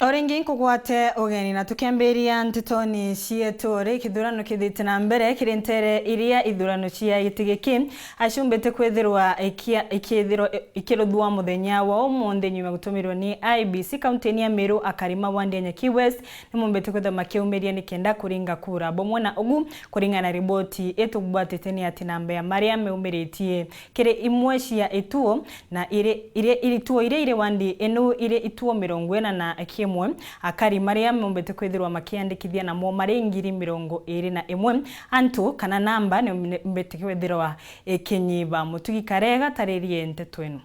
Oringi kugwate ogeni na tukemberia ntitoni cietore kithurano kithite na mbere kirintere iria ithurano cia gitigiki acumbite kwithirwa ikirudwa muthenya wa umuthi nyuma gutumirwo ni IEBC kaunti ya Meru akarima Wandai Nyaki West ni mumbite kwitha makiumiria ni kenda kuringa kura bomwe na ugu kuringa na riboti etugwatite ni ati namba ya maria meumiritie kiri imwe cia ituo na ituo ire wandi eno ire ituo 40 na kimwe akari maria mumbete kwithirwa makiandikithia na mo mari 21 antu kana namba ni mumbete kwithirwa kinyiba mutugi karega taririe nteto eno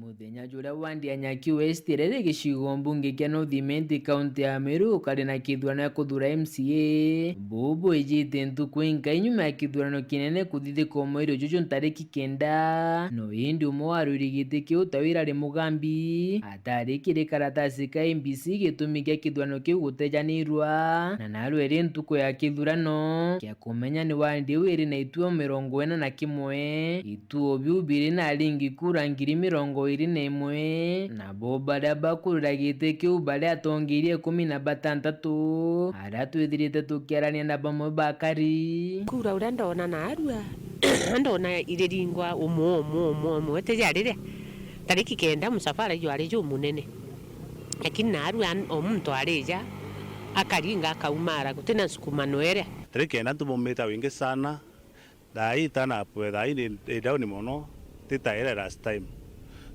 muthenya jura Wandai Nyaki West rere gicigo mbunge kia North Imenti kaunti ya Meru kari na kithurano ya kuthura MCA bobo ejite ntuku inka inyuma ya kithurano kinene kuthithika omweri juju ntariki 9 no indi umwe waruri giti kiu tawira ri mugambi atari kiri karatasi ka IEBC gitumi kia kithurano kiu gutejanirwa na narweri ntuku ya kithurano kia kumenya ni Wandai wiri na ituo 41 ituo biu biri na ringi kura 21 na bo baria bakurira gite kiu baria atongirie 16 aria twithirite tukiarania na bamwe bakari kura uria ndona na arua ndona iriringwa umwe tejarire tariki 9 musafara ju ari ju munene lakini na arua omuntu arija akaringa akaumara gutena sukumano ere tariki 9 tumumita wingi sana dai tana pwe dai ni dauni mono titaira last time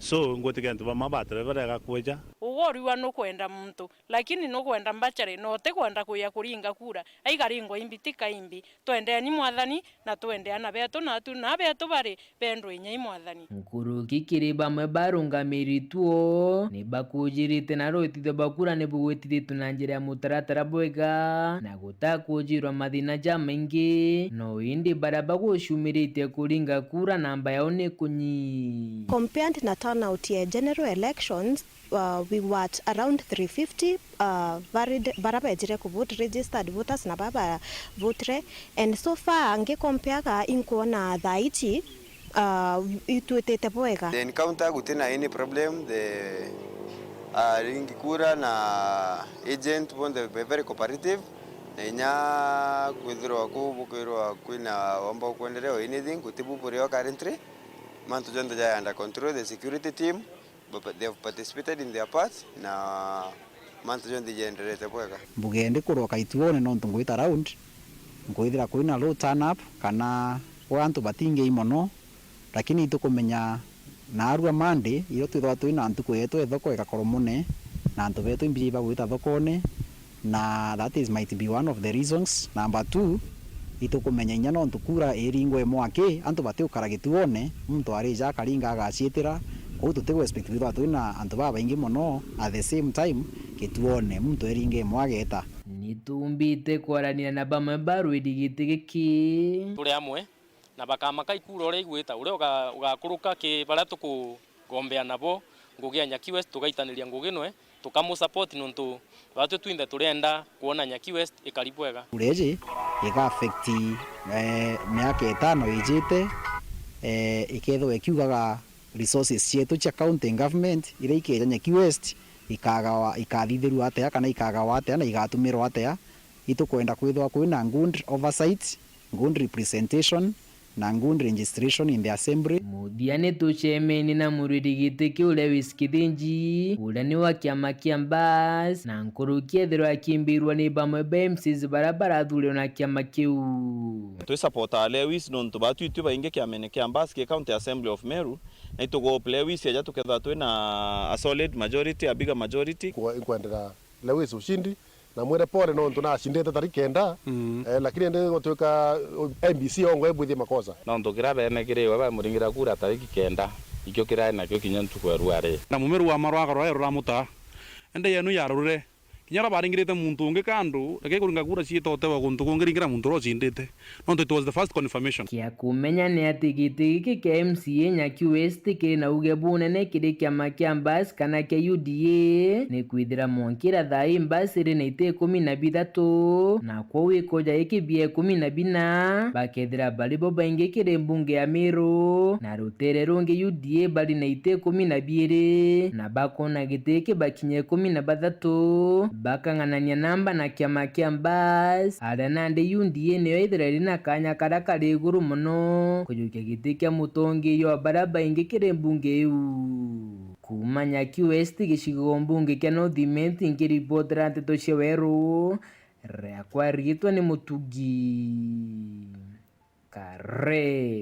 so ngotika ntu bamabatre barega kweja ugoriwa no kwenda muntu lakini no kwenda mbachare no te kwenda kuya kuringa kura aigaringo imbitika imbi twende ni mwathani na twende ana beto na tu na beto bari bendo inya imwathani nkuru kikiri bamwe barungamirituo ni bakujirite na roitithe bakura ni bugwitithitu na njira ya mutaratara bwega na gutakujirwa mathina ja maingi no indi bara bagucumirite kuringa kura namba yao ni kunyi compared na turnout ya general elections we were at around 350 baraba ejire ku vote registered voters na baba vote and so far ange compare inkuona thaichi ituetete bwega the encounter gutena any problem the ringi kura na agent bonde very cooperative nya kwithirwa kubukirwa kwina wamba kuendelea anything kutibupurio currently mantu jonde ja under control the security team but they have participated in their part na mantu jonde jenderete bwega mbugende kuroka ituone no ntungwita round ngoithira kwina low turn up kana wantu batinge imono lakini tukumenya na arua mande iyo twithwa twina ntuku yetu thoko ikakorwo mune na ntu betu imbi bagwita thokone na that is might be one of the reasons. Number 2 itukumenya inya no ntukura iringwe mwake antu batiukara gituone muntu arija karinga agaciitira ko tutego expect withwa twina antu baba ingi muno at the same time gituone muntu eringe mwageta nitumbite kwarania na bamwe barwidi gitigiki turi amwe na bakamaka ikura uri igwita uri ugakuruka ki bara tukugombea nabo ngugi ya Nyaki West tugaitaniria ngugi nwe tukamu support nuntu batu twinde turenda kuona Nyaki West ikaribwega ureje iga affect miaka 5 ijite iketho ekiugaga resources cietu cia county government ire ikeja Nyaki West ikathithiru atea kana ikagawa atea na igatumirwo atea itukwenda kwithwa kwina good oversight good representation na good registration in the assembly mudiane tuchemeni na muridi gitiki ule wiskithinji ule ni wa kiama kia Mbas na nkurukia thirwa kimbirwa ni bamwe BMCs barabara thulio na kiama kiu tu support Lewis non tu batu itu bainge kiamene kia Mbas ke county assembly of Meru na itugo Lewis ya tuketha tu na a solid majority a bigger majority kwendera Lewis ushindi na mwere pole no ntuna ashindete tariki 9 lakini ndio ngotoka IEBC ongwe bwithi makosa na ndokira bene kire wa muringira kura tariki 9 ikyo kira na kyo kinyantu kwa ruare na mumeru wa marwa garwa era muta ende yenu yarure kinyara baringirite muntu ungi kandu reke kuringa kura ciitotewa guntu kungiringira muntu rocindite no it was the first confirmation kia kumenya ni ati giti giki kia MCA Nyaki West kiri na uge bunene kiri kiama kia Mbas kana kia UDA ni kwithira mwankira thai Mbas iri na ite 13 na kwa wikoja iki bia 14 bakethira balibo baingi kiri mbunge ya Meru na rutere rungi UDA bali na ite 12 na bakona giti iki bakinye 13 bakang'anania namba na kiama kia Mbas aria nandi UDA niyo ithira rina kanya karia kari iguru muno kujukia giti kia mutongi yo baria baingi kiri mbunge iu kuma Nyaki West gicigo mbunge kia North ngiribotera nteto cia Weru riakwa ritwa ni Mutugi Kare.